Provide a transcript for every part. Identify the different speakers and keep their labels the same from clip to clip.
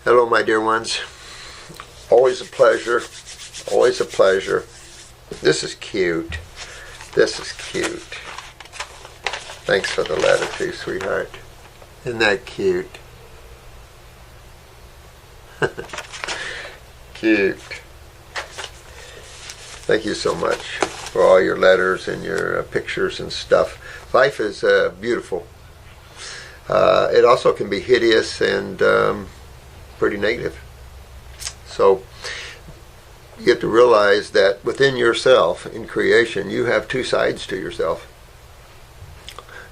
Speaker 1: Hello, my dear ones. Always a pleasure. Always a pleasure. This is cute. This is cute. Thanks for the letter too, sweetheart. Isn't that cute? Cute. Thank you so much for all your letters and your pictures and stuff. Life is beautiful. It also can be hideous and pretty negative. So you get to realize that within yourself, in creation, you have two sides to yourself.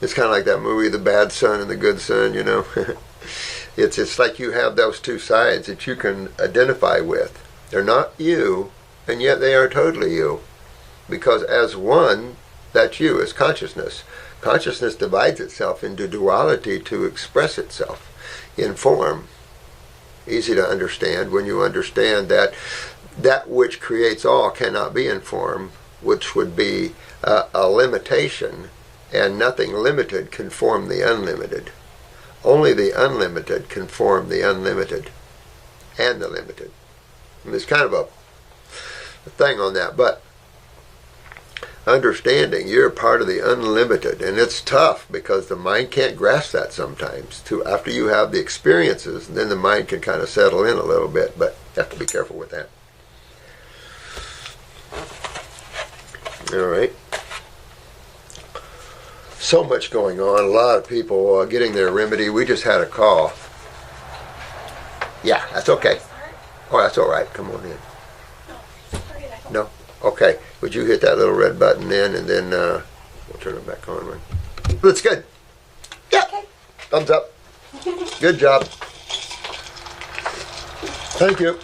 Speaker 1: It's kind of like that movie, The Bad Son and the Good Son, you know. It's like you have those two sides that you can identify with. They're not you, and yet they are totally you. Because as one, that's you, as consciousness. Consciousness divides itself into duality to express itself in form. Easy to understand when you understand that that which creates all cannot be in form, which would be a limitation, and nothing limited can form the unlimited. Only the unlimited can form the unlimited and the limited. And there's kind of a thing on that, but understanding you're part of the unlimited, and it's tough because the mind can't grasp that sometimes. After you have the experiences, then the mind can kind of settle in a little bit, but you have to be careful with that. All right. So much going on. A lot of people getting their remedy. We just had a call. Yeah, that's okay. Oh, that's all right. Come on in. No? Okay. Would you hit that little red button then, and then we'll turn it back on. Right? That's good. Yeah. Okay. Thumbs up. Good job. Thank you.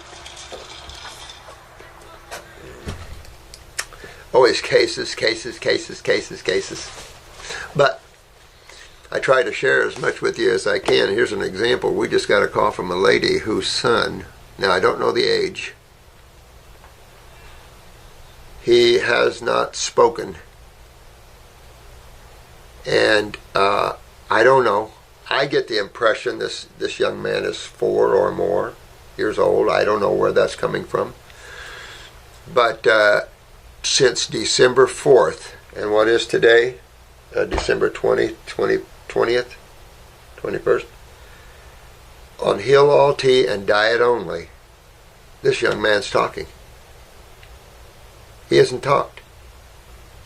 Speaker 1: Always cases. But I try to share as much with you as I can. Here's an example. We just got a call from a lady whose son, now I don't know the age, he has not spoken. And I don't know. I get the impression this young man is 4 or more years old. I don't know where that's coming from. But since December 4th, and what is today? December 20th, 21st, on Heal All Tea and Diet Only, this young man's talking. He hasn't talked,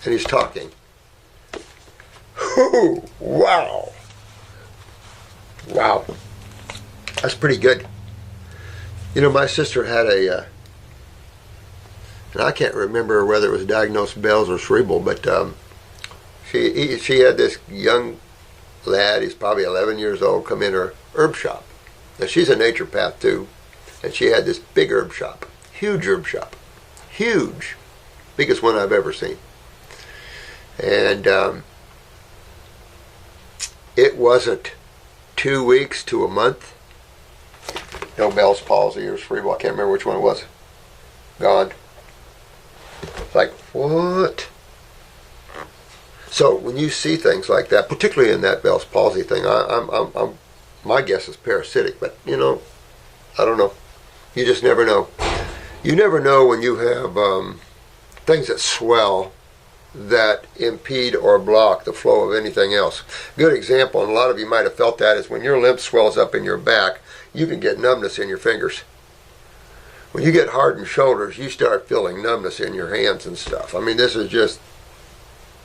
Speaker 1: and he's talking. Ooh, wow. Wow. That's pretty good. You know, my sister had and I can't remember whether it was diagnosed Bell's or cerebral, but she had this young lad, he's probably 11 years old, come in her herb shop. Now she's a naturopath too, and she had this big herb shop, huge herb shop, huge, biggest one I've ever seen. And it wasn't 2 weeks to a month, no Bell's palsy or cerebral, I can't remember which one it was, gone. It's like, what? So when you see things like that, particularly in that Bell's palsy thing, my guess is parasitic, but you know, I don't know. You just never know. You never know when you have things that swell that impede or block the flow of anything else. Good example, and a lot of you might have felt that, is when your lymph swells up in your back, you can get numbness in your fingers. When you get hardened shoulders, you start feeling numbness in your hands and stuff. I mean, this is just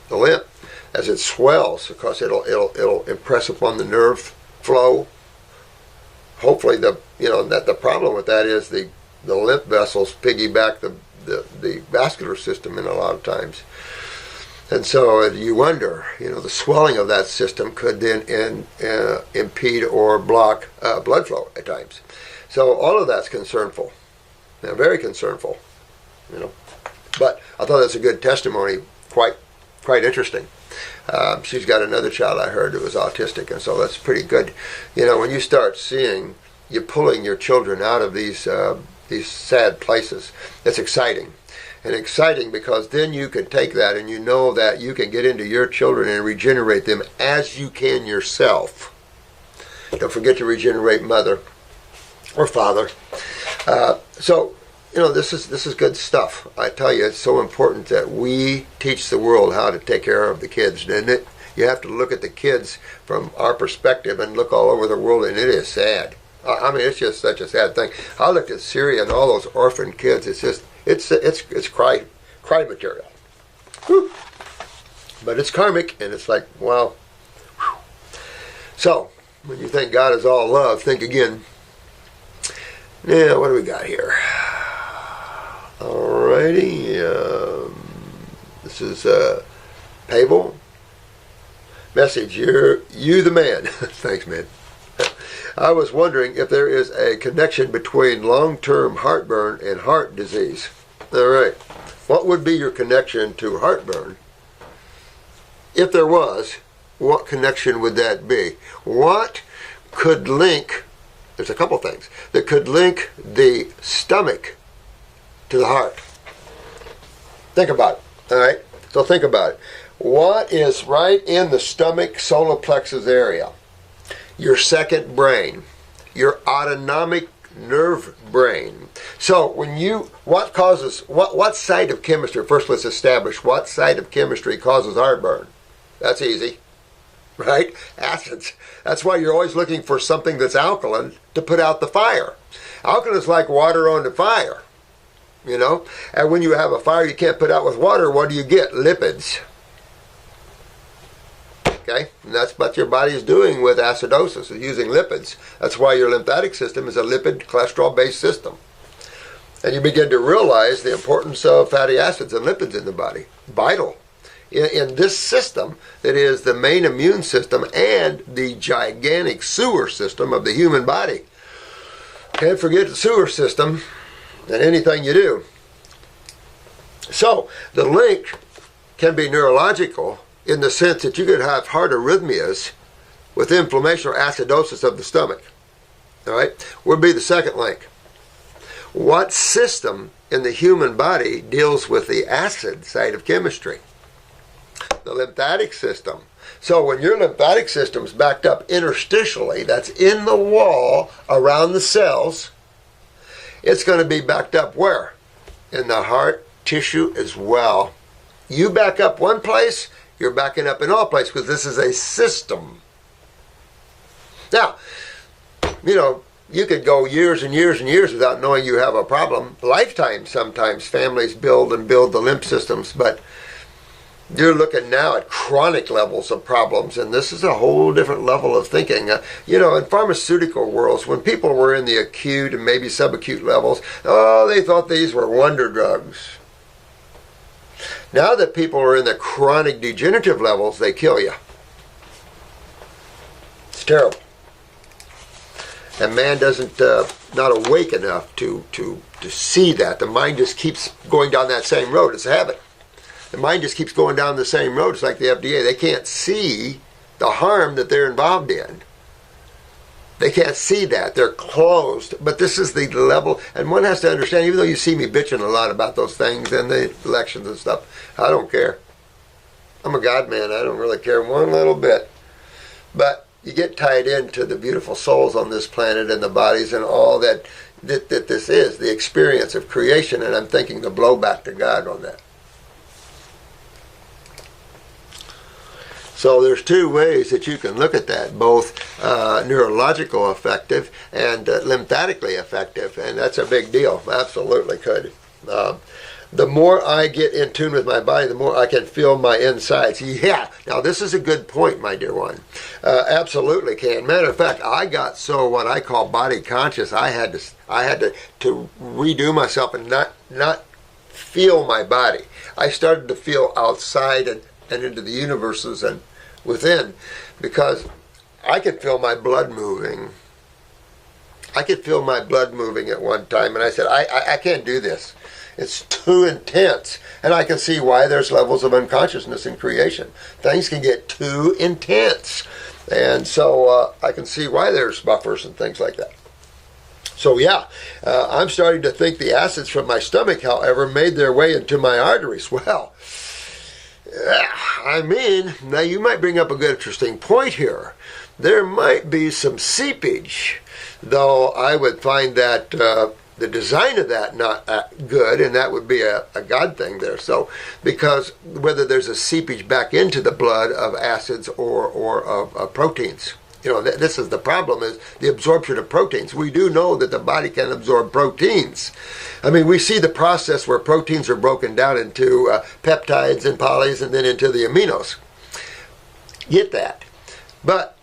Speaker 1: the lymph. As it swells, because it'll impress upon the nerve flow. Hopefully, the problem with that is the lymph vessels piggyback the vascular system in a lot of times. And so you wonder, the swelling of that system could then impede or block blood flow at times. So all of that's concernful. Now, very concernful, But I thought that's a good testimony, quite interesting. She's got another child I heard who was autistic, and so that's pretty good. When you start seeing you pulling your children out of these sad places, it's exciting. And exciting because then you can take that and you know that you can get into your children and regenerate them as you can yourself. Don't forget to regenerate mother. or father. So, this is good stuff. I tell you, it's so important that we teach the world how to take care of the kids, isn't it? You have to look at the kids from our perspective and look all over the world, and it is sad. I mean, it's just such a sad thing. I looked at Syria and all those orphan kids. It's just, it's cry material. Whew. But it's karmic, and it's like, wow. Whew. So, when you think God is all love, think again. Yeah, what do we got here? Alrighty. This is Pable. Message, you the man. Thanks, man. I was wondering if there is a connection between long-term heartburn and heart disease. All right. What would be your connection to heartburn? If there was, what connection would that be? What could link, there's a couple things, that could link the stomach to the heart? Think about it. All right. So think about it. What is right in the stomach solar plexus area? Your second brain, your autonomic nerve brain. So what site of chemistry, first let's establish what site of chemistry causes heartburn. That's easy, right? Acids. That's why you're always looking for something that's alkaline to put out the fire. Alkaline is like water on the fire, and when you have a fire you can't put out with water, what do you get? Lipids. Okay, and that's what your body is doing with acidosis, is using lipids. That's why your lymphatic system is a lipid, cholesterol-based system. And you begin to realize the importance of fatty acids and lipids in the body. Vital. In this system, that is the main immune system and the gigantic sewer system of the human body. Can't forget the sewer system in anything you do. So, the link can be neurological, in the sense that you could have heart arrhythmias with inflammation or acidosis of the stomach. All right? Would be the second link. What system in the human body deals with the acid side of chemistry? The lymphatic system. So when your lymphatic system is backed up interstitially, that's in the wall around the cells, it's going to be backed up where? In the heart tissue as well. You back up one place, you're backing up in all places, because this is a system. Now, you could go years and years and years without knowing you have a problem. Lifetimes, sometimes families build the lymph systems, but you're looking now at chronic levels of problems, and this is a whole different level of thinking. In pharmaceutical worlds, when people were in the acute and maybe subacute levels, they thought these were wonder drugs. Now that people are in the chronic degenerative levels, they kill you. It's terrible. And man doesn't, not awake enough to see that. The mind just keeps going down that same road. It's a habit. The mind just keeps going down the same road. It's like the FDA. They can't see the harm that they're involved in. They can't see that. They're closed. But this is the level, and one has to understand, even though you see me bitching a lot about those things and the elections and stuff, I don't care. I'm a God man. I don't really care one little bit. But you get tied into the beautiful souls on this planet and the bodies and all that this is, the experience of creation, and I'm thinking the blowback to God on that. So there's two ways that you can look at that, both neurological effective and lymphatically effective, and that's a big deal. Absolutely could. The more I get in tune with my body, the more I can feel my insides. Yeah, now this is a good point, my dear one. Absolutely can. Matter of fact, I got so what I call body conscious, I had to redo myself and not feel my body. I started to feel outside and into the universes and within, because I could feel my blood moving. I could feel my blood moving at one time, and I said, I can't do this. It's too intense. And I can see why there's levels of unconsciousness in creation. Things can get too intense. And so I can see why there's buffers and things like that. So yeah, I'm starting to think the acids from my stomach, however, made their way into my arteries. Well, I mean, now you might bring up a good interesting point here. There might be some seepage though I would find that the design of that not good, and that would be a God thing there. So, because whether there's a seepage back into the blood of acids or of proteins. You know, this is the problem, is the absorption of proteins. We do know that the body can absorb proteins. I mean, we see the process where proteins are broken down into peptides and polys and then into the aminos. Get that. But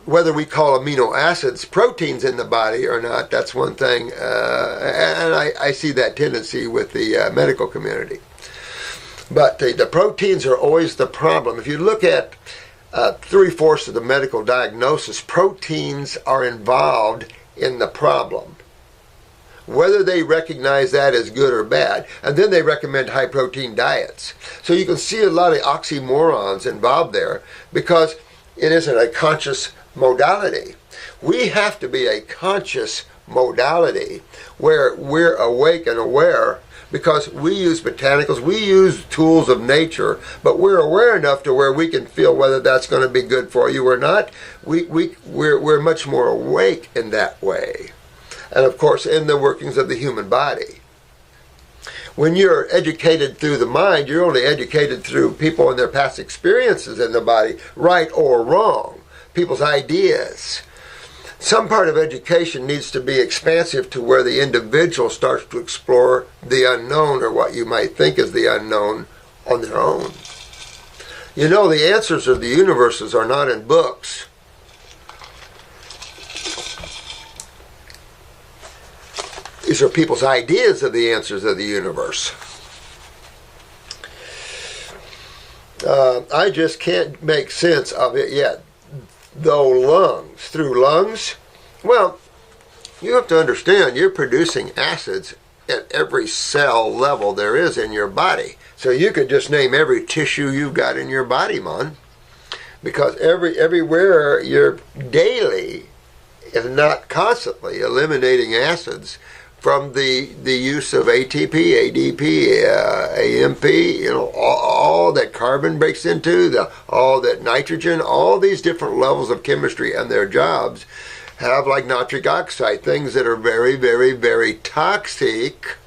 Speaker 1: whether we call amino acids proteins in the body or not, that's one thing. And I see that tendency with the medical community. But the proteins are always the problem. If you look at 3/4 of the medical diagnosis, proteins are involved in the problem. Whether they recognize that as good or bad, and then they recommend high protein diets. So you can see a lot of oxymorons involved there because it isn't a conscious modality. We have to be a conscious modality where we're awake and aware, because we use botanicals, we use tools of nature, but we're aware enough to where we can feel whether that's going to be good for you or not. We're much more awake in that way. And of course, in the workings of the human body. When you're educated through the mind, you're only educated through people and their past experiences in the body, right or wrong, people's ideas. Some part of education needs to be expansive to where the individual starts to explore the unknown, or what you might think is the unknown, on their own. You know, the answers of the universes are not in books. These are people's ideas of the answers of the universe. I just can't make sense of it yet. Though through lungs, well, you have to understand you're producing acids at every cell level there is in your body. So you could just name every tissue you've got in your body, man. Because everywhere you're daily, if not constantly, eliminating acids from the use of ATP, ADP, AMP, you know, all that carbon breaks into, all that nitrogen, all these different levels of chemistry and their jobs have, like nitric oxide, things that are very, very, very toxic.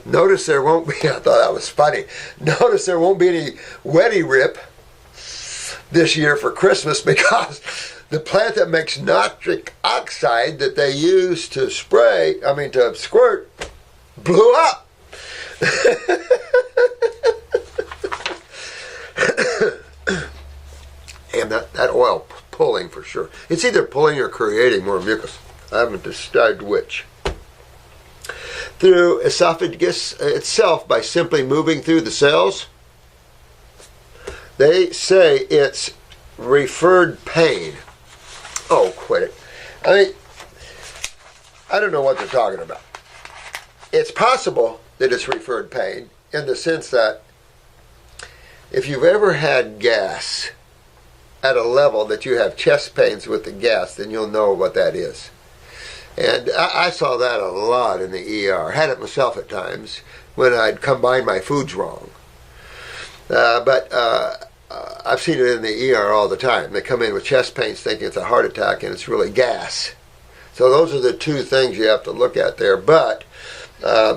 Speaker 1: Notice there won't be, I thought that was funny, notice there won't be any Weddy Rip this year for Christmas, because the plant that makes nitric oxide that they use to to squirt, blew up. And that oil pulling for sure. It's either pulling or creating more mucus. I haven't decided which. Through esophagus itself, by simply moving through the cells, they say it's referred pain. Oh, quit it. I mean, I don't know what they're talking about. It's possible that it's referred pain in the sense that if you've ever had gas at a level that you have chest pains with the gas, then you'll know what that is. And I saw that a lot in the ER. Had it myself at times when I'd combine my foods wrong. But I've seen it in the ER all the time. They come in with chest pains thinking it's a heart attack, and it's really gas. So those are the two things you have to look at there. But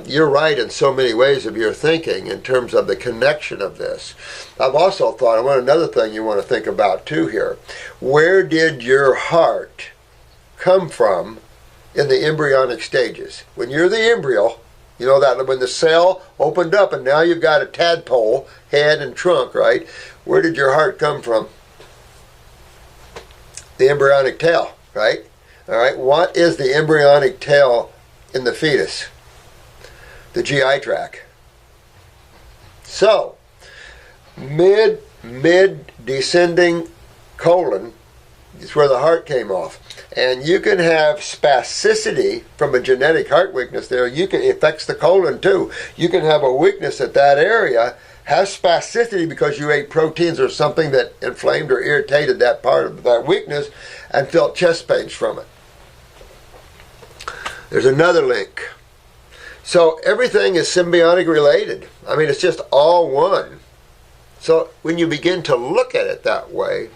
Speaker 1: you're right in so many ways of your thinking in terms of the connection of this. I've also thought, another thing you want to think about too here. Where did your heart come from in the embryonic stages? When you're the embryo, you know that when the cell opened up and now you've got a tadpole, head and trunk, right? Where did your heart come from? The embryonic tail, right? All right, what is the embryonic tail in the fetus? The GI tract. So, mid descending colon is where the heart came off. And you can have spasticity from a genetic heart weakness there. It affects the colon too. You can have a weakness at that area, have spasticity because you ate proteins or something that inflamed or irritated that part of that weakness and felt chest pains from it. There's another link. So everything is symbiotic related. I mean, it's just all one. So when you begin to look at it that way,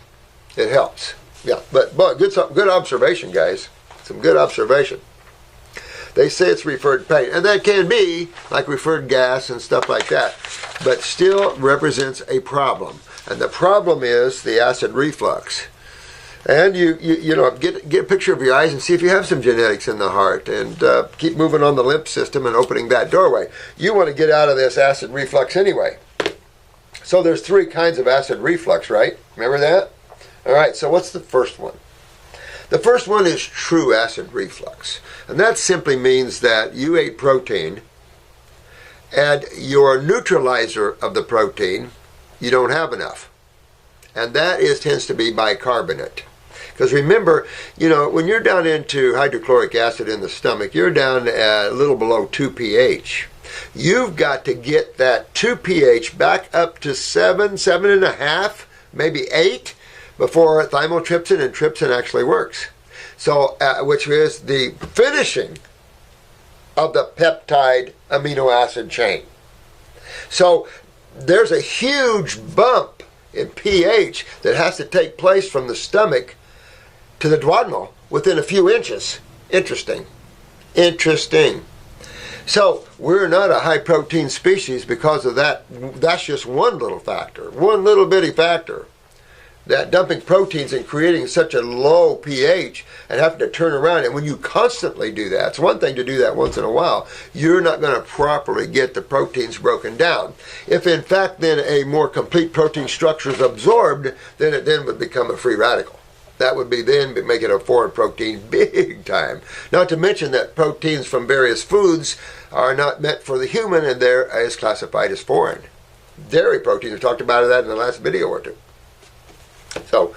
Speaker 1: it helps. Yeah, but good observation, guys. Some good observation. They say it's referred pain, and that can be like referred gas and stuff like that, but still represents a problem. And the problem is the acid reflux. And you know, get a picture of your eyes and see if you have some genetics in the heart, and keep moving on the lymph system and opening that doorway. You want to get out of this acid reflux anyway. So there's 3 kinds of acid reflux, right? Remember that? All right, so what's the first one? The first one is true acid reflux. And that simply means that you ate protein, and your neutralizer of the protein, you don't have enough. And that tends to be bicarbonate. Because remember, you know, when you're down into hydrochloric acid in the stomach, you're down at a little below 2 pH. You've got to get that 2 pH back up to 7, 7.5, maybe 8, before thymotrypsin and trypsin actually works. So, which is the finishing of the peptide amino acid chain. So, there's a huge bump in pH that has to take place from the stomach to the duodenal within a few inches. Interesting. Interesting. So, we're not a high protein species because of that. That's just one little factor, one little bitty factor. That dumping proteins and creating such a low pH and having to turn around. And when you constantly do that, it's one thing to do that once in a while, you're not going to properly get the proteins broken down. If in fact then a more complete protein structure is absorbed, then it then would become a free radical. That would be then making a foreign protein big time. Not to mention that proteins from various foods are not meant for the human, and they're is classified as foreign. Dairy proteins, we talked about that in the last video or two. So,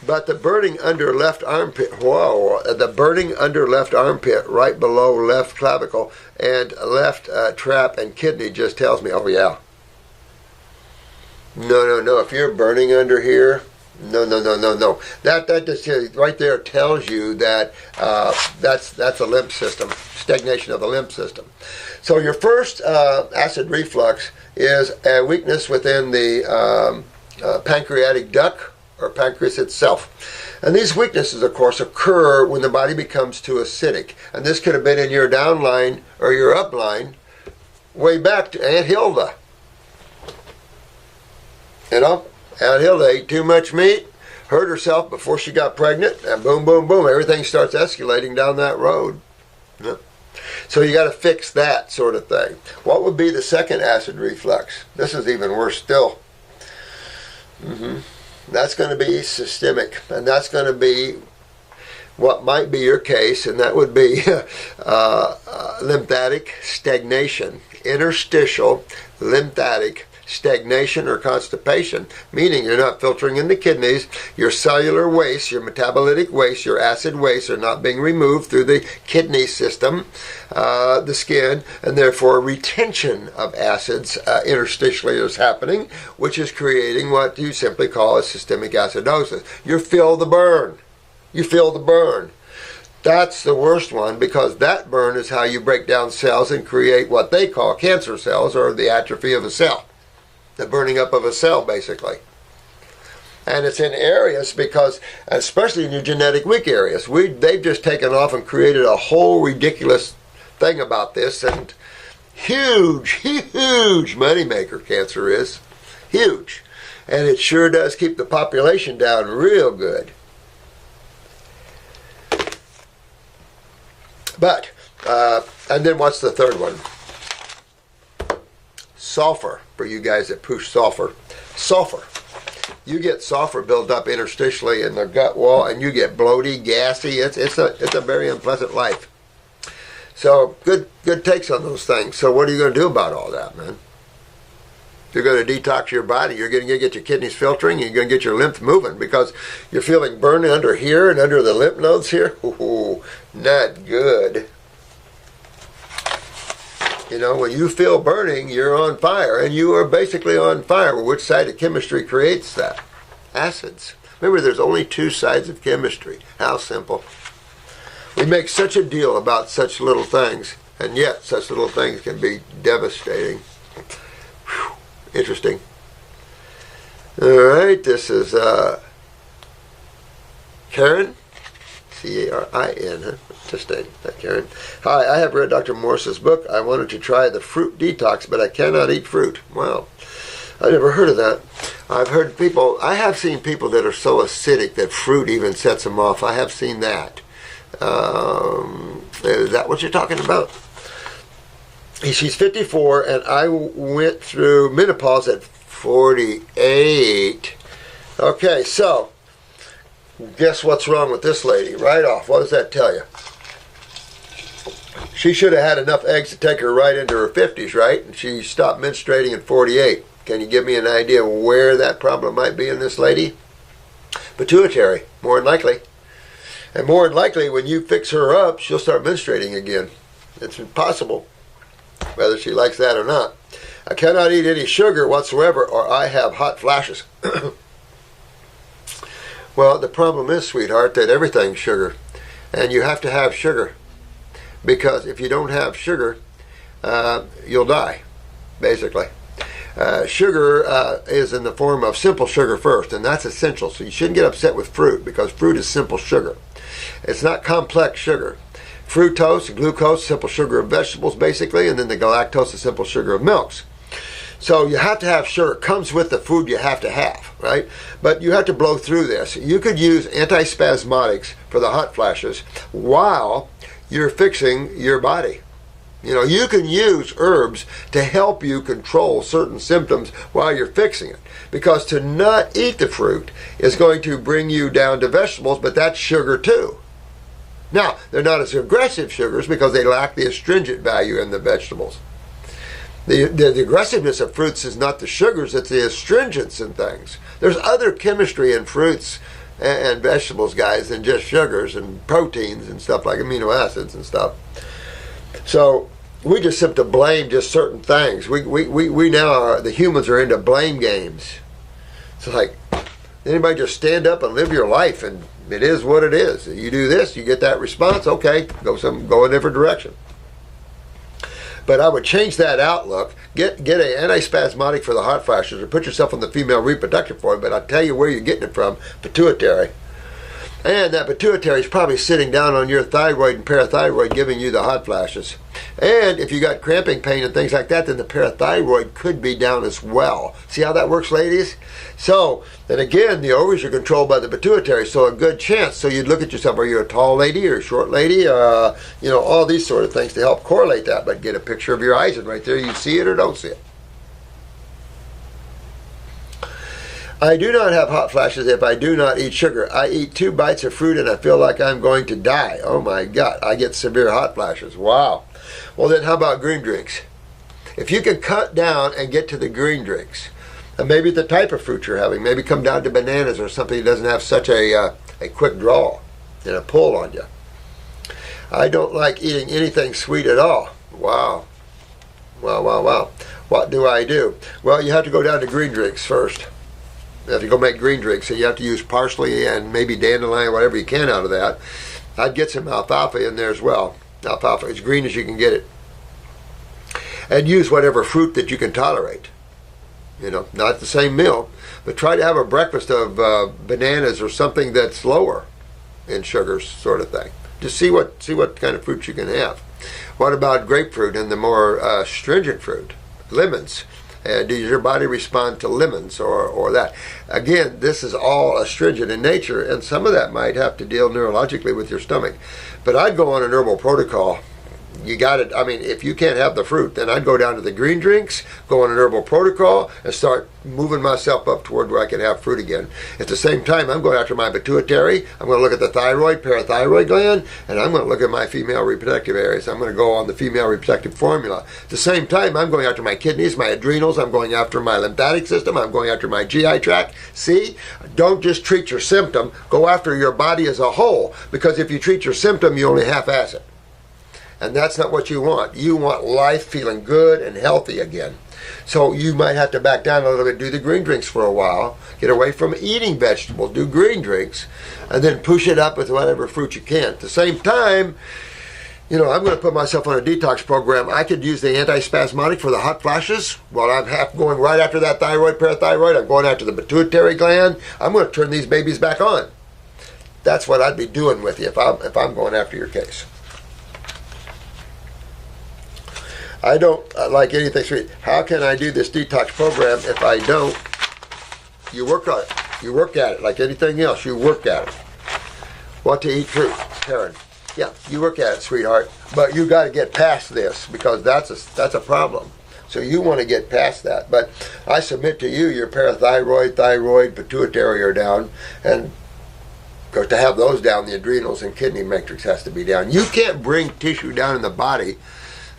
Speaker 1: but the burning under left armpit, whoa, the burning under left armpit right below left clavicle and left trap and kidney just tells me, oh yeah. No. If you're burning under here, no. That just right there tells you that that's a lymph system, stagnation of the lymph system. So your first acid reflux is a weakness within the pancreatic duct or pancreas itself. And these weaknesses, of course, occur when the body becomes too acidic. And this could have been in your downline or your upline way back to Aunt Hilda. You know, Aunt Hilda ate too much meat, hurt herself before she got pregnant, and boom, boom, boom, everything starts escalating down that road. Yeah. So you got to fix that sort of thing. What would be the second acid reflux? This is even worse still. That's going to be systemic, and that's going to be what might be your case, and that would be lymphatic stagnation, interstitial lymphatic stagnation or constipation, meaning you're not filtering in the kidneys, your cellular waste, your metabolitic waste, your acid waste are not being removed through the kidney system, the skin, and therefore retention of acids interstitially is happening, which is creating what you simply call a systemic acidosis. You feel the burn. You feel the burn. That's the worst one, because that burn is how you break down cells and create what they call cancer cells, or the atrophy of a cell. The burning up of a cell, basically. And it's in areas because, especially in your genetic weak areas, they've just taken off and created a whole ridiculous thing about this, and huge moneymaker cancer is. Huge. And it sure does keep the population down real good. But, and then what's the third one? Sulfur, for you guys that push sulfur. Sulfur. You get sulfur built up interstitially in the gut wall, and you get bloaty, gassy. It's a very unpleasant life. So, good takes on those things. So what are you going to do about all that, man? You're going to detox your body. You're going to get your kidneys filtering. You're going to get your lymph moving, because you're feeling burn under here and under the lymph nodes here. Ooh, not good. You know, when you feel burning, you're on fire, and you are basically on fire. Well, which side of chemistry creates that? Acids. Remember, there's only two sides of chemistry. How simple. We make such a deal about such little things, and yet such little things can be devastating. Whew. Interesting. All right, this is Karen? Carin, huh? Interesting. Karen. Hi, I have read Dr. Morse's book. I wanted to try the fruit detox, but I cannot eat fruit. Wow. I never heard of that. I have seen people that are so acidic that fruit even sets them off. I have seen that. Is that what you're talking about? She's 54, and I went through menopause at 48. Okay, so guess what's wrong with this lady? Right off, what does that tell you? She should have had enough eggs to take her right into her 50s, right? And she stopped menstruating at 48. Can you give me an idea where that problem might be in this lady? Pituitary, more than likely. And more than likely, when you fix her up, she'll start menstruating again. It's impossible, whether she likes that or not. I cannot eat any sugar whatsoever, or I have hot flashes. Well, the problem is, sweetheart, that everything's sugar. And you have to have sugar. Because if you don't have sugar, you'll die, basically. Sugar is in the form of simple sugar first, and that's essential. So you shouldn't get upset with fruit, because fruit is simple sugar. It's not complex sugar. Fructose, glucose, simple sugar of vegetables, basically, and then the galactose, the simple sugar of milks. So you have to have sugar. It comes with the food you have to have, right? But you have to blow through this. You could use antispasmodics for the hot flashes while you're fixing your body. You know, you can use herbs to help you control certain symptoms while you're fixing it. Because to not eat the fruit is going to bring you down to vegetables, but that's sugar too. Now, they're not as aggressive sugars because they lack the astringent value in the vegetables. The aggressiveness of fruits is not the sugars, it's the astringents in things. There's other chemistry in fruits and vegetables, guys, than just sugars and proteins and stuff like amino acids and stuff. So we just have to blame just certain things. We now the humans are into blame games. It's like, anybody just stand up and live your life, and it is what it is. You do this, you get that response, okay, go a different direction. But I would change that outlook. Get an antispasmodic for the hot flashes, or put yourself on the female reproductive form. But I'll tell you where you're getting it from: pituitary. And that pituitary is probably sitting down on your thyroid and parathyroid, giving you the hot flashes. And if you got cramping pain and things like that, then the parathyroid could be down as well. See how that works, ladies? So, and again, the ovaries are controlled by the pituitary, so a good chance. So you'd look at yourself, are you a tall lady or a short lady? You know, all these sort of things to help correlate that. But get a picture of your eyes, and right there you see it or don't see it. I do not have hot flashes if I do not eat sugar. I eat 2 bites of fruit and I feel like I'm going to die. Oh my God, I get severe hot flashes. Wow. Well then, how about green drinks? If you can cut down and get to the green drinks, and maybe the type of fruit you're having, maybe come down to bananas or something that doesn't have such a quick draw and a pull on you. I don't like eating anything sweet at all. Wow. Wow, wow, wow. What do I do? Well, you have to go down to green drinks first. You have to go make green drinks, so you have to use parsley and maybe dandelion, whatever you can out of that. I'd get some alfalfa in there as well. Alfalfa, as green as you can get it. And use whatever fruit that you can tolerate. You know, not the same meal, but try to have a breakfast of bananas or something that's lower in sugars, sort of thing. Just see what kind of fruit you can have. What about grapefruit and the more stringent fruit? Lemons. Does your body respond to lemons or that? Again, this is all astringent in nature, and some of that might have to deal neurologically with your stomach. But I'd go on an herbal protocol. You got it. I mean, if you can't have the fruit, then I'd go down to the green drinks, go on an herbal protocol, and start moving myself up toward where I can have fruit again. At the same time, I'm going after my pituitary. I'm going to look at the thyroid, parathyroid gland, and I'm going to look at my female reproductive areas. I'm going to go on the female reproductive formula. At the same time, I'm going after my kidneys, my adrenals. I'm going after my lymphatic system. I'm going after my GI tract. See? Don't just treat your symptom. Go after your body as a whole, because if you treat your symptom, you only half-ass it. And that's not what you want. You want life feeling good and healthy again. So you might have to back down a little bit, do the green drinks for a while, get away from eating vegetables, do green drinks, and then push it up with whatever fruit you can. At the same time, you know, I'm going to put myself on a detox program. I could use the antispasmodic for the hot flashes while I'm going right after that thyroid, parathyroid. I'm going after the pituitary gland. I'm going to turn these babies back on. That's what I'd be doing with you if I'm going after your case. I don't like anything sweet. How can I do this detox program if I don't? You work on it. You work at it like anything else. You work at it. What to eat fruit, Karen? Yeah, you work at it, sweetheart. But you got to get past this because that's a problem. So you want to get past that. But I submit to you, your parathyroid, thyroid, pituitary are down, and because to have those down, the adrenals and kidney matrix has to be down. You can't bring tissue down in the body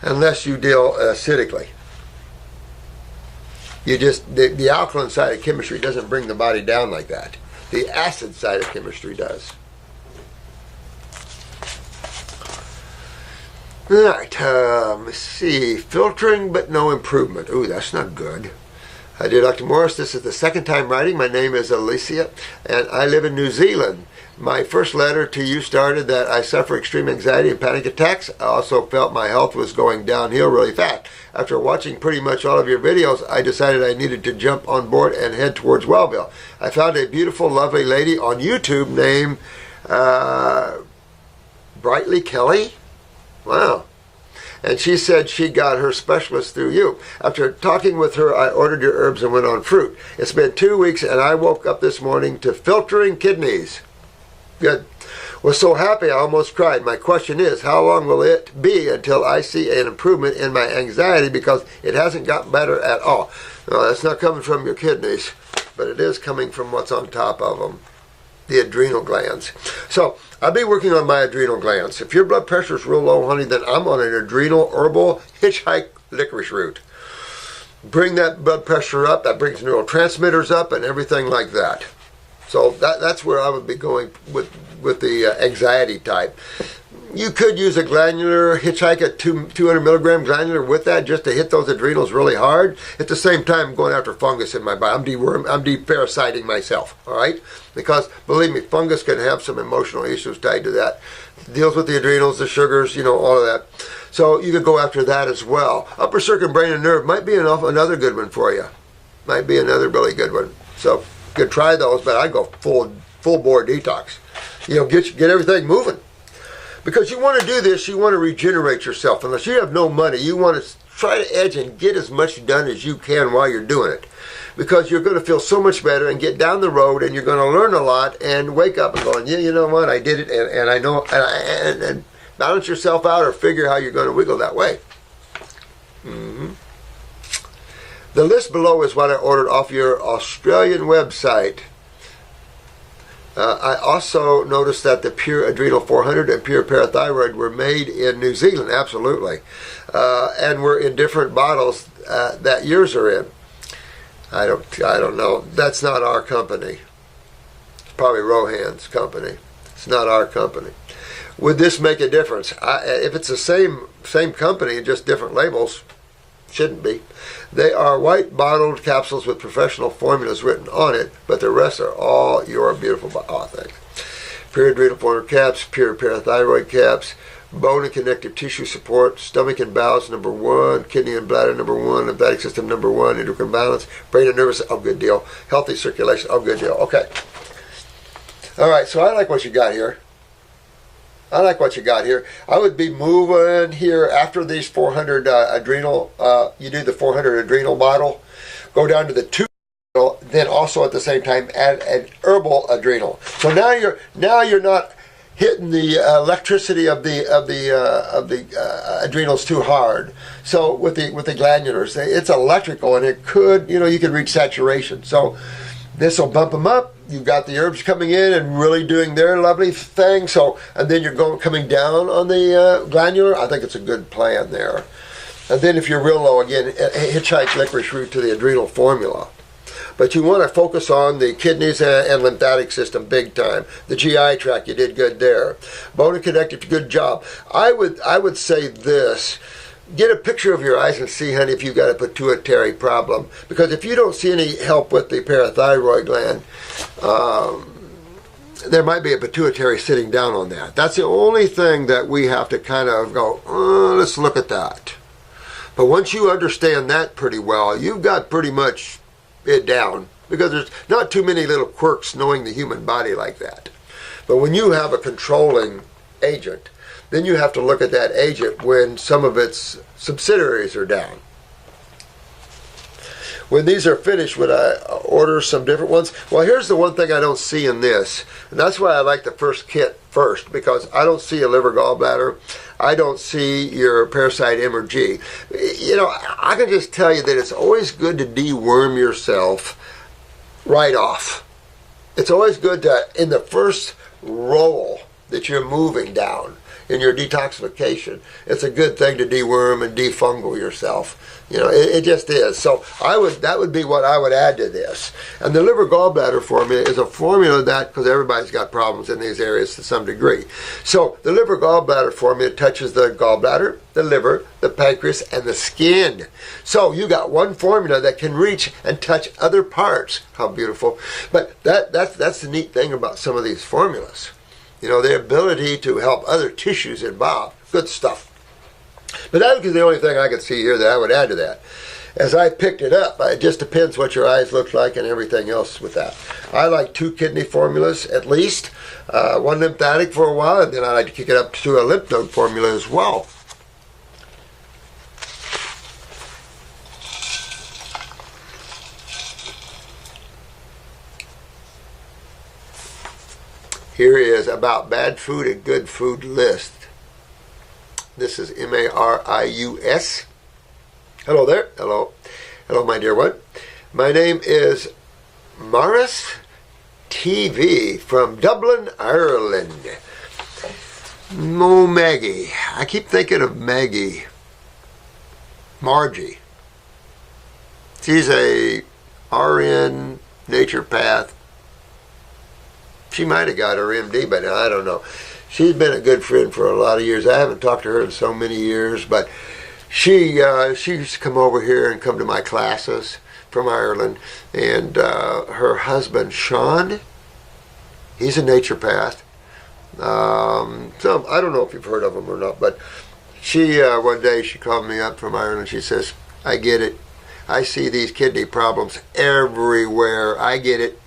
Speaker 1: unless you deal acidically. You just the alkaline side of chemistry doesn't bring the body down like that. The acid side of chemistry does. All right, let's see. Filtering but no improvement. Ooh, that's not good. Dear Dr. Morse, this is the second time writing. My name is Alicia, and I live in New Zealand. My first letter to you started that I suffer extreme anxiety and panic attacks. I also felt my health was going downhill really fast. After watching pretty much all of your videos, I decided I needed to jump on board and head towards Wellville. I found a beautiful, lovely lady on YouTube named Brightly Kelly. Wow. And she said she got her specialist through you. After talking with her, I ordered your herbs and went on fruit. It's been 2 weeks, and I woke up this morning to filtering kidneys. Good. Was so happy I almost cried. My question is, how long will it be until I see an improvement in my anxiety, because it hasn't gotten better at all? No, that's not coming from your kidneys, but it is coming from what's on top of them, the adrenal glands. So I'll be working on my adrenal glands. If your blood pressure is real low, honey, then I'm on an adrenal herbal hitchhike licorice root. Bring that blood pressure up. That brings neurotransmitters up and everything like that. So that's where I would be going with the anxiety type. You could use a glandular hitchhike at 200 milligram glandular with that just to hit those adrenals really hard. At the same time, I'm going after fungus in my body. I'm deparasiting myself, all right? Because, believe me, fungus can have some emotional issues tied to that. It deals with the adrenals, the sugars, all of that. So you could go after that as well. Upper circuit, brain, and nerve might be another good one for you. Might be another really good one. So you could try those, but I'd go full bore detox. Get everything moving. Because you want to do this, you want to regenerate yourself. Unless you have no money, you want to try to edge and get as much done as you can while you're doing it. Because you're going to feel so much better and get down the road, and you're going to learn a lot and wake up and going, yeah, you know what, I did it, and I know, and balance yourself out or figure how you're going to wiggle that way. Mm-hmm. The list below is what I ordered off your Australian website. I also noticed that the Pure Adrenal 400 and Pure Parathyroid were made in New Zealand, absolutely, and were in different bottles that yours are in. I don't know. That's not our company. It's probably Rohan's company. It's not our company. Would this make a difference? If it's the same company, just different labels, shouldn't be. They are white bottled capsules with professional formulas written on it, but the rest are all your beautiful things. Pure Adrenal 400 caps, Pure Parathyroid caps, bone and connective tissue support, stomach and bowels #1, kidney and bladder #1, lymphatic system #1, endocrine balance, brain and nervous, oh good deal, healthy circulation, oh good deal, okay. All right, so I like what you got here. I would be moving here after these 400 adrenal, you do the 400 adrenal bottle, go down to the 2, then also at the same time add an herbal adrenal. So now you're not hitting the electricity of the adrenals too hard. So with the glandulars, it's electrical, and it could, you could reach saturation. So this will bump them up. You've got the herbs coming in and really doing their lovely thing. So, and then you're coming down on the glandular. I think it's a good plan there. And then if you're real low, again, hitchhike licorice root to the adrenal formula. But you want to focus on the kidneys and lymphatic system big time. The GI tract, you did good there. Bone and connective, good job. I would say this. Get a picture of your eyes and see, honey, if you've got a pituitary problem. Because if you don't see any help with the parathyroid gland, there might be a pituitary sitting down on that. That's the only thing that we have to kind of go, let's look at that. But once you understand that pretty well, you've got pretty much it down. Because there's not too many little quirks knowing the human body like that. But when you have a controlling agent, then you have to look at that agent when some of its subsidiaries are down. When these are finished, would I order some different ones? Well, here's the one thing I don't see in this, and that's why I like the first kit first, because I don't see a liver gallbladder. I don't see your parasite MRG. You know, I can just tell you that it's always good to deworm yourself right off. It's always good to, in the first roll that you're moving down in your detoxification, it's a good thing to deworm and defungal yourself. You know, it just is. So that would be what I would add to this. And the liver gallbladder formula is a formula that, because everybody's got problems in these areas to some degree. So the liver gallbladder formula touches the gallbladder, the liver, the pancreas, and the skin. So you got one formula that can reach and touch other parts. How beautiful. But that's the neat thing about some of these formulas. You know, the ability to help other tissues involved. Good stuff. But that is the only thing I could see here that I would add to that. As I picked it up, it just depends what your eyes look like and everything else with that. I like 2 kidney formulas at least, 1 lymphatic for a while, and then I like to kick it up to a lymph node formula as well. Here is About Bad Food and Good Food list. This is Marius. Hello there. Hello. Hello, my dear one. My name is Morse TV from Dublin, Ireland. Oh, Maggie. I keep thinking of Maggie. Margie. She's a RN naturopath. She might have got her MD, but I don't know. She's been a good friend for a lot of years. I haven't talked to her in so many years, but she used to come over here and come to my classes from Ireland. And her husband, Sean, he's a naturopath. So I don't know if you've heard of him or not, but she one day she called me up from Ireland. She says, "I get it. I see these kidney problems everywhere. I get it."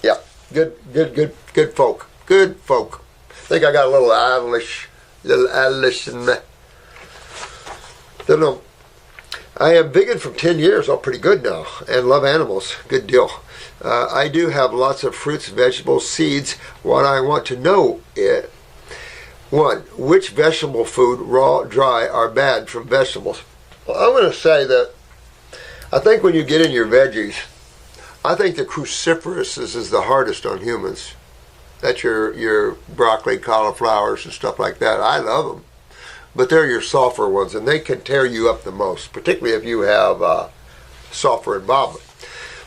Speaker 1: Yeah, good folk. Good folk. I think I got a little Irish in me. Don't know. I am vegan from 10 years. Oh, pretty good now. And love animals. Good deal. I do have lots of fruits, vegetables, seeds. What I want to know is, 1, which vegetable food, raw, dry, are bad from vegetables? Well, I'm going to say that I think when you get in your veggies, I think the cruciferous is the hardest on humans. That's your broccoli, cauliflowers, and stuff like that. I love them. But they're your sulfur ones, and they can tear you up the most, particularly if you have sulfur involvement.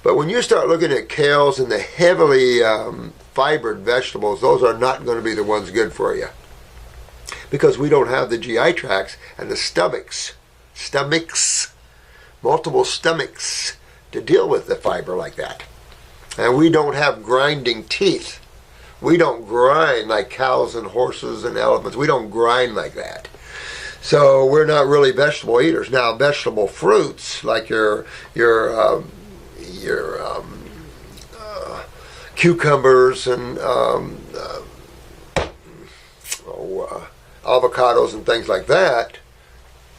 Speaker 1: But when you start looking at kales and the heavily fibered vegetables, those are not going to be the ones good for you. Because we don't have the GI tracts and the stomachs, multiple stomachs to deal with the fiber like that. And we don't have grinding teeth. We don't grind like cows and horses and elephants. We don't grind like that. So we're not really vegetable eaters. Now, vegetable fruits like your cucumbers and avocados and things like that,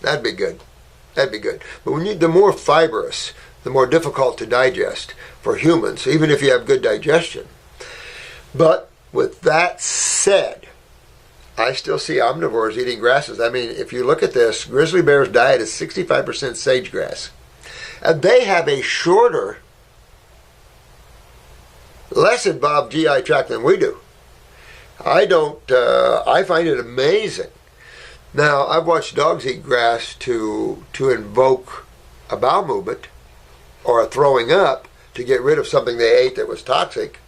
Speaker 1: that'd be good. That'd be good. But we need the more fibrous, the more difficult to digest for humans, even if you have good digestion. But with that said, I still see omnivores eating grasses. I mean, if you look at this, grizzly bear's diet is 65% sage grass. And they have a shorter, less involved GI tract than we do. I find it amazing. Now, I've watched dogs eat grass to invoke a bowel movement or a throwing up to get rid of something they ate that was toxic.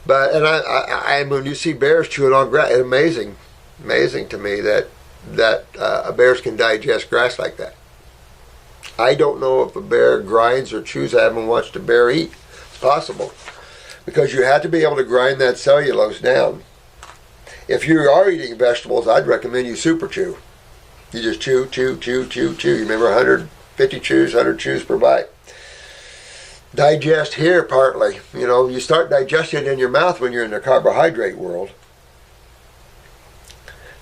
Speaker 1: But and when you see bears chewing on grass, it's amazing to me that bears can digest grass like that. I don't know if a bear grinds or chews. I haven't watched a bear eat. It's possible, because you have to be able to grind that cellulose down. If you are eating vegetables, I'd recommend you super chew. You just chew. You remember 150 chews, 100 chews per bite. digest here partly. You know, you start digesting in your mouth when you're in the carbohydrate world.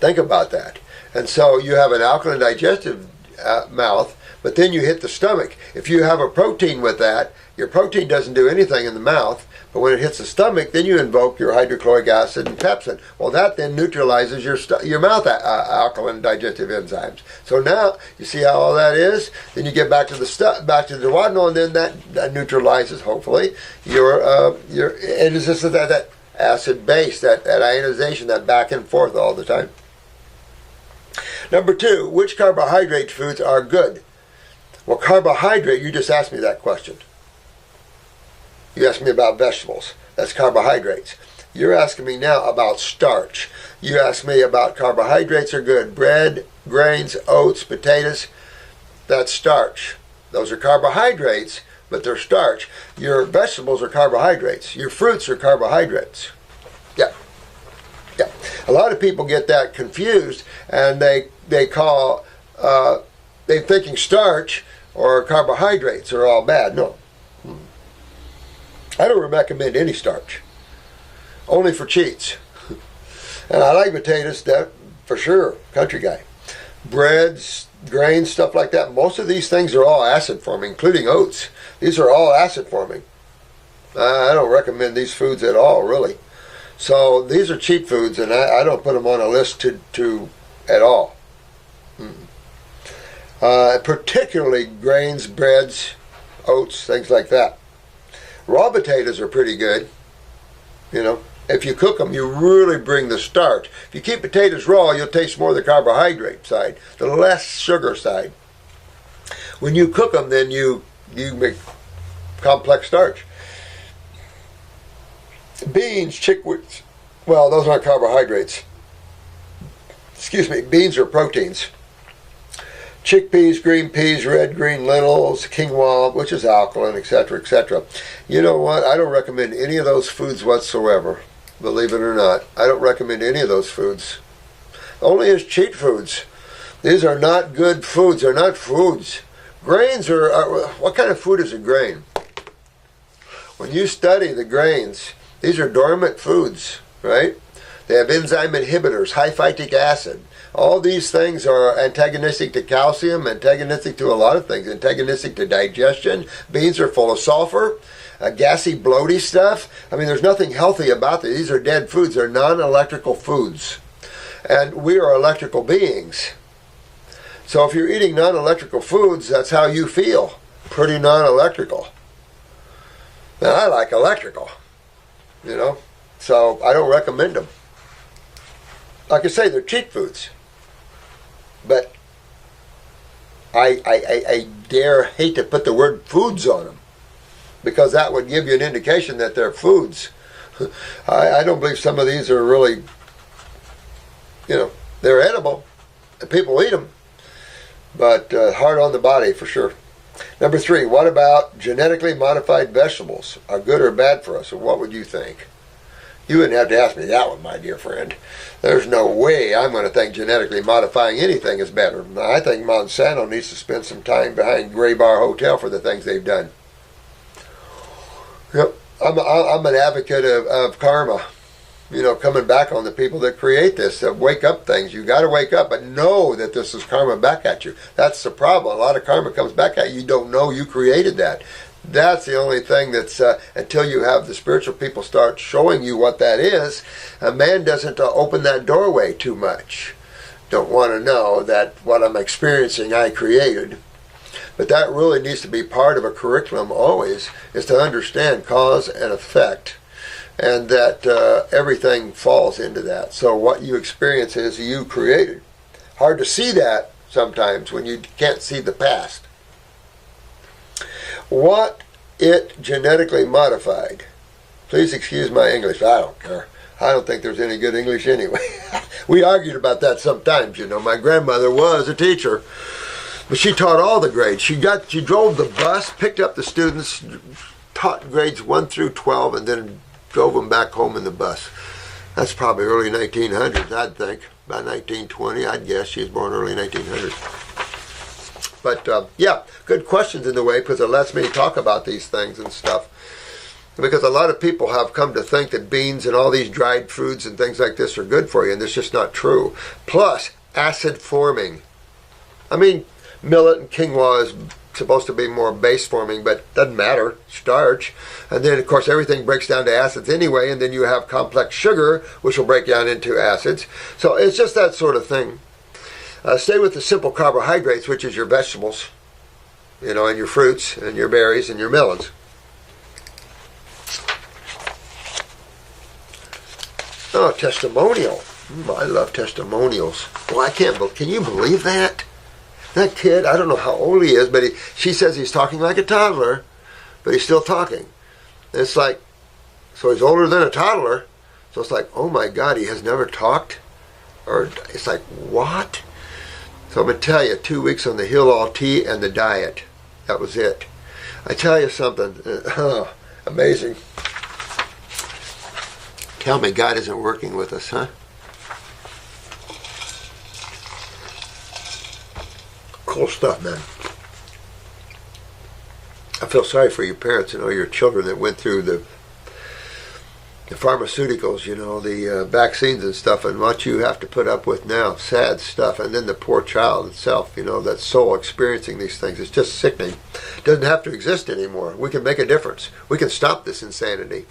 Speaker 1: Think about that. And so you have an alkaline digestive mouth, but then you hit the stomach. If you have a protein with that, your protein doesn't do anything in the mouth, but when it hits the stomach, then you invoke your hydrochloric acid and pepsin. Well, that then neutralizes your mouth alkaline digestive enzymes. So now you see how all that is. Then you get back to the duodenal, and then that neutralizes, hopefully, your it is just that acid base, that ionization, that back and forth all the time. Number 2, which carbohydrate foods are good? Well, carbohydrate, you just asked me that question. You asked me about vegetables. That's carbohydrates. You're asking me now about starch. You asked me about carbohydrates are good. Bread, grains, oats, potatoes, that's starch. Those are carbohydrates, but they're starch. Your vegetables are carbohydrates. Your fruits are carbohydrates. Yeah. Yeah. A lot of people get that confused, and they're thinking starch or carbohydrates are all bad. No. I don't recommend any starch. Only for cheats. And I like potatoes, that for sure. Country guy. Breads, grains, stuff like that. Most of these things are all acid forming, including oats. These are all acid forming. I don't recommend these foods at all, really. So these are cheap foods, and I don't put them on a list to at all. Particularly grains, breads, oats, things like that. Raw potatoes are pretty good. You know, if you cook them, you really bring the starch. If you keep potatoes raw, you'll taste more of the carbohydrate side, the less sugar side. When you cook them, then you make complex starch. Beans, chickpeas, well, those aren't carbohydrates. Excuse me, beans are proteins. Chickpeas, green peas, red, green lentils, quinoa, which is alkaline, etc., etc. You know what? I don't recommend any of those foods whatsoever, believe it or not. I don't recommend any of those foods. Only as cheat foods. These are not good foods. They're not foods. Grains are what kind of food is a grain? When you study the grains, these are dormant foods, right? They have enzyme inhibitors, high phytic acid. All these things are antagonistic to calcium, antagonistic to a lot of things, antagonistic to digestion. Beans are full of sulfur, gassy, bloaty stuff. I mean, there's nothing healthy about these. These are dead foods. They're non-electrical foods. And we are electrical beings. So if you're eating non-electrical foods, that's how you feel. Pretty non-electrical. Now, I like electrical, you know, so I don't recommend them. Like I say, they're cheap foods. But I hate to put the word foods on them, because that would give you an indication that they're foods. I don't believe some of these are really, you know, they're edible, and people eat them, but hard on the body for sure. Number 3, what about genetically modified vegetables? Are good or bad for us? Or what would you think? You wouldn't have to ask me that one, my dear friend. There's no way I'm going to think genetically modifying anything is better. I think Monsanto needs to spend some time behind Gray Bar Hotel for the things they've done. Yep. I'm an advocate of karma. You know, coming back on the people that create this, that wake up things. You got to wake up, but know that this is karma back at you. That's the problem. A lot of karma comes back at you. You don't know you created that. That's the only thing that's, until you have the spiritual people start showing you what that is, a man doesn't open that doorway too much. Don't want to know that what I'm experiencing I created. But that really needs to be part of a curriculum always, is to understand cause and effect, and that everything falls into that. So what you experience is you created. Hard to see that sometimes when you can't see the past. What it genetically modified? Please excuse my English. I don't care. I don't think there's any good English anyway. We argued about that sometimes, you know. My grandmother was a teacher, but she taught all the grades. She drove the bus, picked up the students, taught grades 1 through 12, and then drove them back home in the bus. That's probably early 1900s, I'd think. About 1920, I'd guess. She was born early 1900s. But yeah, good questions in the way, because it lets me talk about these things and stuff. Because a lot of people have come to think that beans and all these dried foods and things like this are good for you, and it's just not true. Plus, acid forming. I mean, millet and quinoa is supposed to be more base forming, but doesn't matter, starch. And then, of course, everything breaks down to acids anyway, and then you have complex sugar, which will break down into acids. So it's just that sort of thing. Stay with the simple carbohydrates, which is your vegetables, and your fruits, and your berries, and your melons. Oh, testimonial. I love testimonials. Well, can you believe that? That kid, I don't know how old he is, but she says he's talking like a toddler, but he's still talking. And it's like, so he's older than a toddler. So it's like, oh my God, he has never talked? Or it's like, what? So I'm going to tell you, 2 weeks on the Hill All Tea and the diet. That was it. I tell you something, amazing. Tell me God isn't working with us, huh? Cool stuff, man. I feel sorry for your parents and all your children that went through the pharmaceuticals, the vaccines and stuff, and what you have to put up with now. Sad stuff. And then the poor child itself, that soul experiencing these things. It's just sickening. It doesn't have to exist anymore. We can make a difference. We can stop this insanity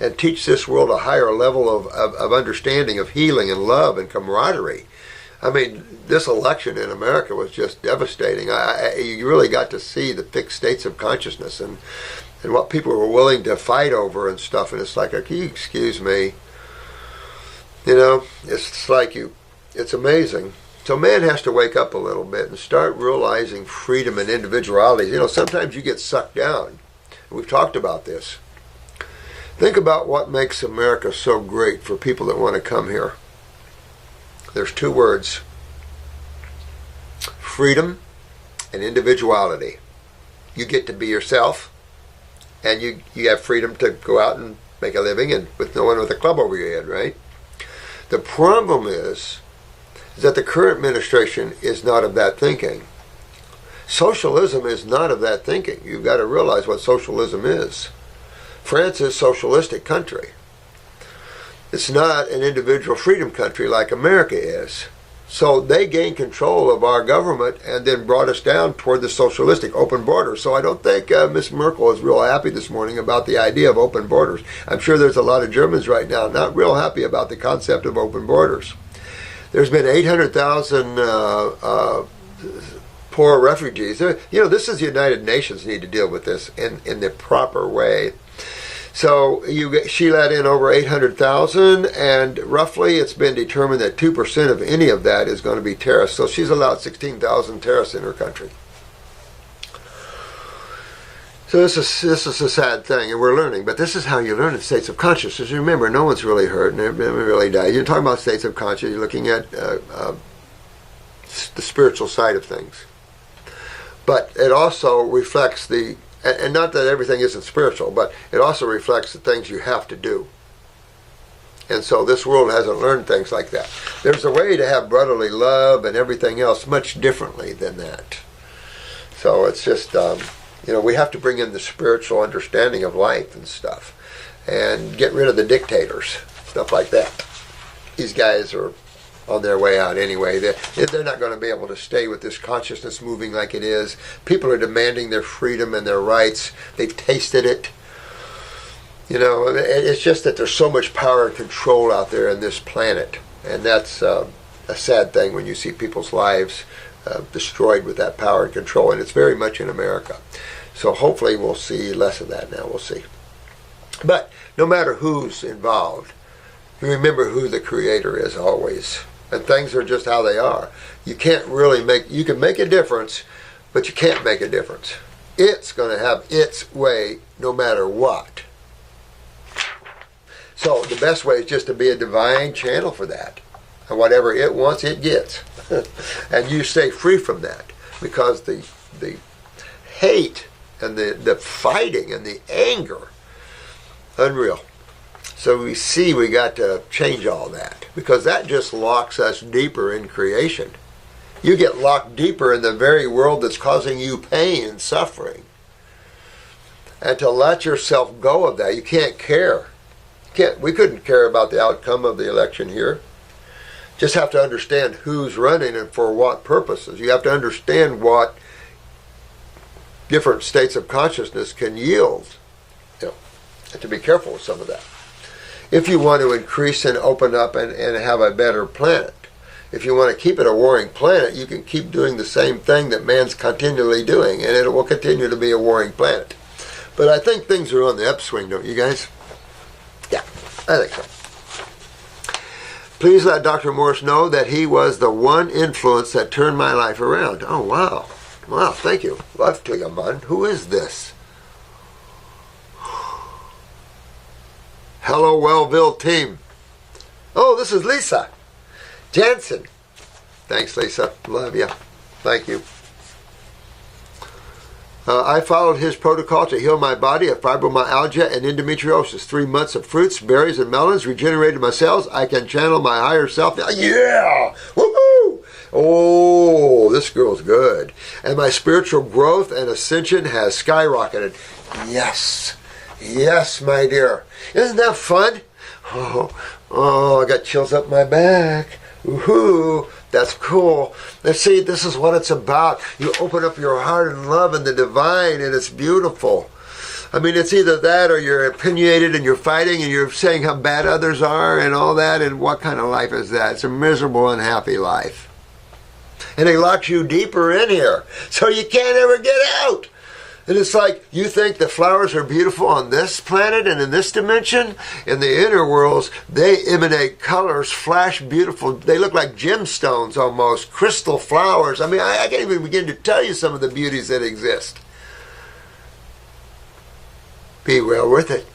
Speaker 1: and teach this world a higher level of understanding, of healing and love and camaraderie. I mean, this election in America was just devastating. You really got to see the fixed states of consciousness and what people were willing to fight over and stuff. And it's like, can you excuse me? It's like it's amazing. So man has to wake up a little bit and start realizing freedom and individuality. Sometimes you get sucked down. We've talked about this. Think about what makes America so great for people that want to come here. There's 2 words: freedom and individuality. You get to be yourself, and you have freedom to go out and make a living, and with no one with a club over your head, right? The problem is that the current administration is not of that thinking. Socialism is not of that thinking. You've got to realize what socialism is. France is a socialistic country. It's not an individual freedom country like America is. So they gained control of our government and then brought us down toward the socialistic open borders. So I don't think Miss Merkel is real happy this morning about the idea of open borders. I'm sure there's a lot of Germans right now not real happy about the concept of open borders. There's been 800,000 poor refugees. This is the United Nations need to deal with this in the proper way. So she let in over 800,000, and roughly it's been determined that 2% of any of that is going to be terrorists. So she's allowed 16,000 terrorists in her country. So this is a sad thing, and we're learning. But this is how you learn in states of consciousness. Remember, no one's really hurt, and no one really died. You're talking about states of consciousness. You're looking at the spiritual side of things. But it also reflects and not that everything isn't spiritual, but it also reflects the things you have to do. And so this world hasn't learned things like that. There's a way to have brotherly love and everything else much differently than that. So it's just, we have to bring in the spiritual understanding of life and stuff and get rid of the dictators, stuff like that. These guys are on their way out anyway. They're not going to be able to stay with this consciousness moving like it is. People are demanding their freedom and their rights. They've tasted it. It's just that there's so much power and control out there in this planet. And that's a sad thing when you see people's lives destroyed with that power and control. And it's very much in America. So hopefully we'll see less of that now. We'll see. But no matter who's involved, you remember who the creator is always. And things are just how they are. You can't really you can make a difference, but you can't make a difference. It's going to have its way no matter what. So the best way is just to be a divine channel for that. And whatever it wants, it gets. And you stay free from that. Because the hate and the fighting and the anger, unreal. So we got to change all that, because that just locks us deeper in creation. You get locked deeper in the very world that's causing you pain and suffering. And to let yourself go of that, you can't care. We couldn't care about the outcome of the election here. Just have to understand who's running and for what purposes. You have to understand what different states of consciousness can yield. Have to be careful with some of that. If you want to increase and open up and have a better planet. If you want to keep it a warring planet, you can keep doing the same thing that man's continually doing, and it will continue to be a warring planet. But I think things are on the upswing, don't you guys? Yeah, I think so. Please let Dr. Morse know that he was the one influence that turned my life around. Oh, wow. Wow, thank you. Love to you, man. Who is this? Hello, Wellville team. Oh, this is Lisa Jansen. Thanks, Lisa. Love you. Thank you. I followed his protocol to heal my body of fibromyalgia and endometriosis. 3 months of fruits, berries, and melons regenerated my cells. I can channel my higher self now. Yeah! Woohoo! Oh, this girl's good. And my spiritual growth and ascension has skyrocketed. Yes. Yes, my dear. Isn't that fun? Oh, I got chills up my back. Woohoo! That's cool. Let's see, this is what it's about. You open up your heart and love and the divine, and it's beautiful. I mean, it's either that or you're opinionated and you're fighting and you're saying how bad others are and all that, and what kind of life is that? It's a miserable, unhappy life. And it locks you deeper in here, so you can't ever get out. And it's like you think the flowers are beautiful on this planet and in this dimension. In the inner worlds, they emanate colors, flash beautiful. They look like gemstones almost, crystal flowers. I mean, I can't even begin to tell you some of the beauties that exist. Be well worth it.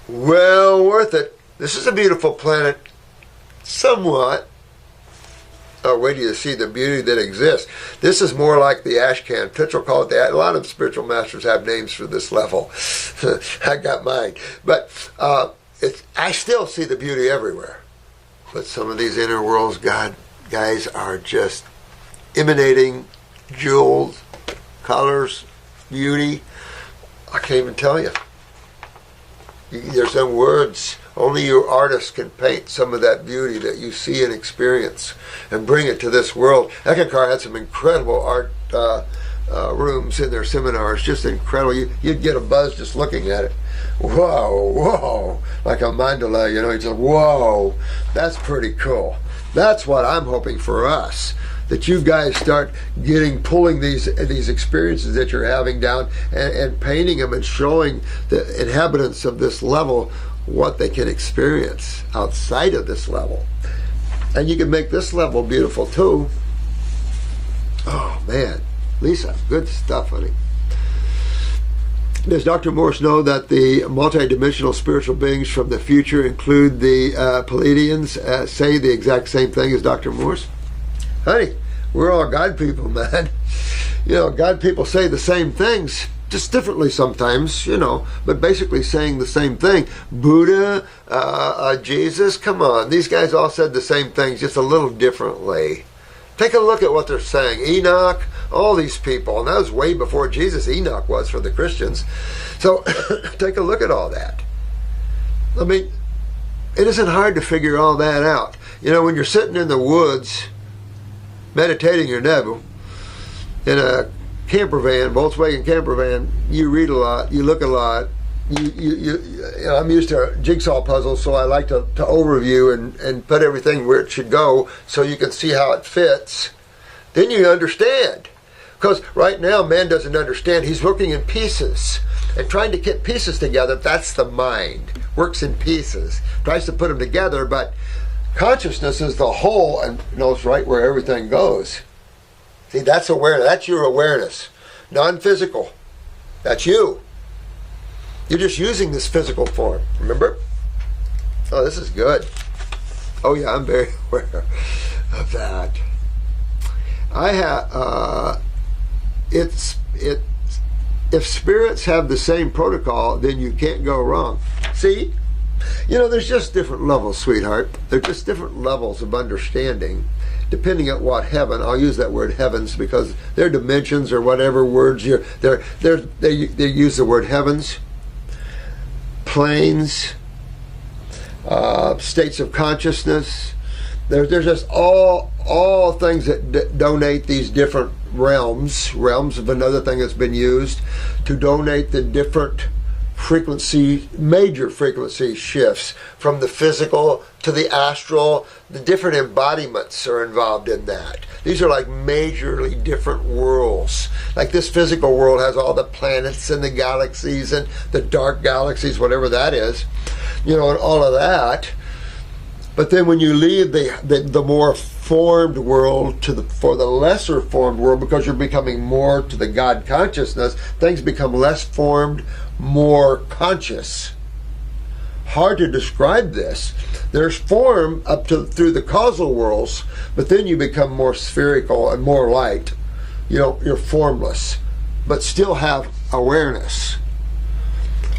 Speaker 1: Well worth it. This is a beautiful planet. Somewhat. Oh, wait till you see the beauty that exists. This is more like the Ashcan. Pitchell call it that. A lot of spiritual masters have names for this level. I got mine. But I still see the beauty everywhere. But some of these inner worlds, guys, are just emanating jewels, colors, beauty. I can't even tell you. There's some words. Only you artists can paint some of that beauty that you see and experience and bring it to this world. Eckankar had some incredible art rooms in their seminars, just incredible. You'd get a buzz just looking at it. Whoa, whoa, like a mandala, you know, you just, whoa, that's pretty cool. That's what I'm hoping for us, that you guys start pulling these experiences that you're having down and painting them and showing the inhabitants of this level what they can experience outside of this level. And you can make this level beautiful too. Oh man, Lisa, good stuff, honey. Does Dr. Morse know that the multidimensional spiritual beings from the future include the Pleiadians say the exact same thing as Dr. Morse? Honey, we're all God people, man. You know, God people say the same things, just differently sometimes, you know, but basically saying the same thing. Buddha, Jesus, come on. These guys all said the same things, just a little differently. Take a look at what they're saying. Enoch, all these people, and that was way before Jesus. Enoch was for the Christians. So take a look at all that. I mean, it isn't hard to figure all that out. You know, when you're sitting in the woods, meditating your nebu, in a camper van, Volkswagen camper van, you read a lot, you look a lot. You know, I'm used to jigsaw puzzles, so I like to overview and put everything where it should go so you can see how it fits. Then you understand. Because right now, man doesn't understand. He's working in pieces and trying to get pieces together. That's the mind. Works in pieces. Tries to put them together, but consciousness is the whole and knows right where everything goes. See, that's awareness. That's your awareness. Non-physical. That's you. You're just using this physical form. Remember? Oh, this is good. Oh yeah, I'm very aware of that. I have. If spirits have the same protocol, then you can't go wrong. See, You know, there's just different levels, sweetheart. There's just different levels of understanding, depending on what heaven. I'll use that word heavens because they're dimensions or whatever words they use the word heavens, planes, states of consciousness. There's just all things that donate these different realms. Realms of another thing that's been used to donate the different major frequency shifts from the physical to the astral. The different embodiments are involved in that. These are like majorly different worlds. Like this physical world has all the planets and the galaxies and the dark galaxies, whatever that is, you know, and all of that. But then when you leave the more formed world for the lesser formed world, because you're becoming more to the God consciousness, things become less formed, more conscious. Hard to describe this. There's form up to through the causal worlds, but then you become more spherical and more light. You know, you're formless, but still have awareness.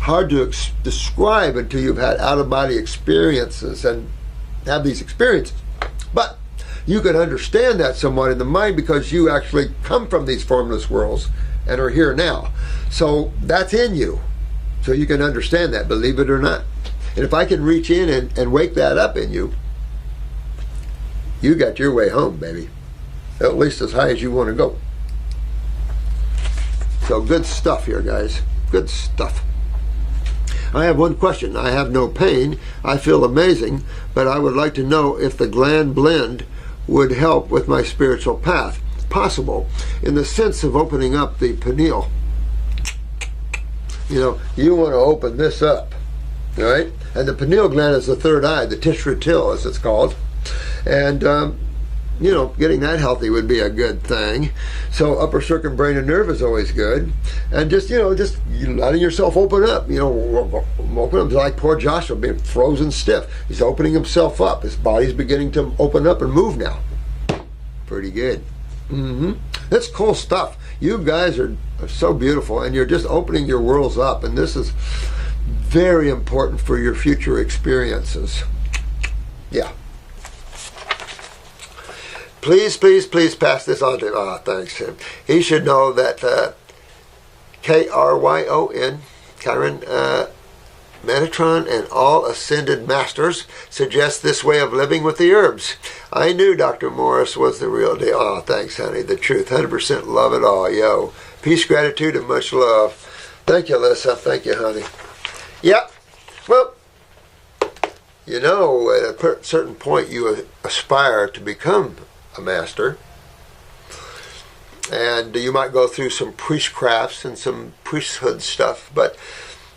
Speaker 1: Hard to describe until you've had out-of-body experiences and have these experiences. But you can understand that somewhat in the mind because you actually come from these formless worlds and are here now. So that's in you. So you can understand that, believe it or not. And if I can reach in and wake that up in you, you got your way home, baby. At least as high as you want to go. So good stuff here, guys. Good stuff. I have one question. I have no pain. I feel amazing, but I would like to know if the gland blend would help with my spiritual path. Possible, in the sense of opening up the pineal. You know, you want to open this up, all right? And the pineal gland is the third eye, the tishritil as it's called. And, you know, getting that healthy would be a good thing. So upper circumbraining nerve is always good. And just, you know, just letting yourself open up. You know, open up like poor Joshua being frozen stiff. He's opening himself up. His body's beginning to open up and move now. Pretty good. That's cool stuff. You guys are so beautiful, and you're just opening your worlds up, and this is very important for your future experiences. Yeah. Please, please, please pass this on to, thanks him. He should know that Kryon, Chiron, Metatron, and all ascended masters suggest this way of living with the herbs. I knew Dr. Morse was the real deal. Oh, thanks, honey. The truth. 100% love it all. Yo. Peace, gratitude, and much love. Thank you, Alyssa. Thank you, honey. Yep. Well, you know, at a certain point you aspire to become a master. And you might go through some priestcrafts and some priesthood stuff, but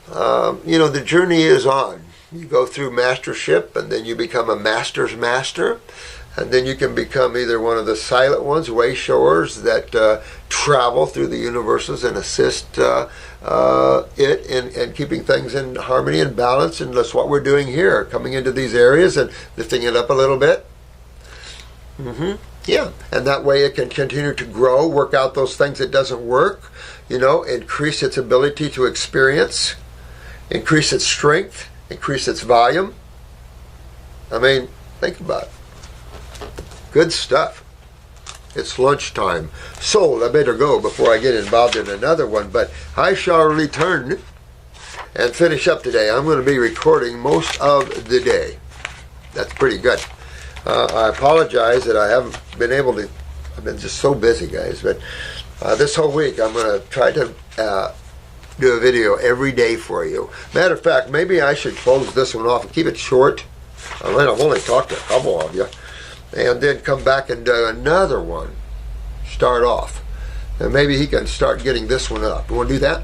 Speaker 1: you know, the journey is on. You go through mastership, and then you become a master's master, and then you can become either one of the silent ones, wayshowers that travel through the universes and assist it in keeping things in harmony and balance, and that's what we're doing here, coming into these areas and lifting it up a little bit. Yeah, and that way it can continue to grow, work out those things that doesn't work, you know, increase its ability to experience, increase its strength, increase its volume. I mean, think about it. Good stuff. It's lunchtime. So I better go before I get involved in another one, but I shall return and finish up today. I'm going to be recording most of the day. That's pretty good. I apologize that I haven't been able to. I've been just so busy, guys, but this whole week I'm going to try to do a video every day for you. Matter of fact, maybe I should close this one off and keep it short. I mean, I've only talked to a couple of you, and then come back and do another one. Start off, and maybe he can start getting this one up. You want to do that?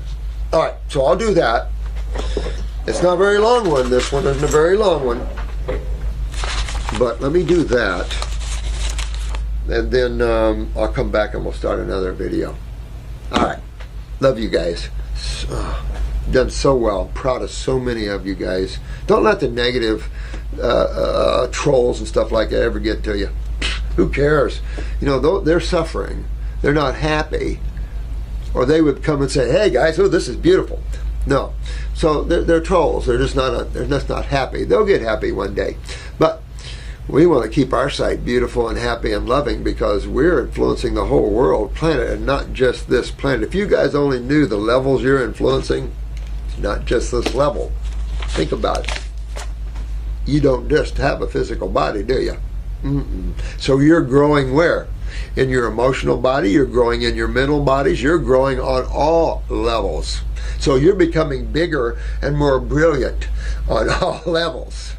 Speaker 1: All right, so I'll do that. It's not a very long one. This one isn't a very long one, but let me do that, and then I'll come back and we'll start another video. All right, love you guys. Done so well. Proud of so many of you guys. Don't let the negative trolls and stuff like that ever get to you. Who cares? You know, they're suffering. They're not happy. Or they would come and say, hey guys, oh, this is beautiful. No. So they're trolls. They're just not happy. They'll get happy one day. But we want to keep our site beautiful and happy and loving because we're influencing the whole world, planet, and not just this planet. If you guys only knew the levels you're influencing, not just this level. Think about it. You don't just have a physical body, do you? Mm-mm. So you're growing where? In your emotional body, you're growing in your mental bodies, you're growing on all levels. So you're becoming bigger and more brilliant on all levels.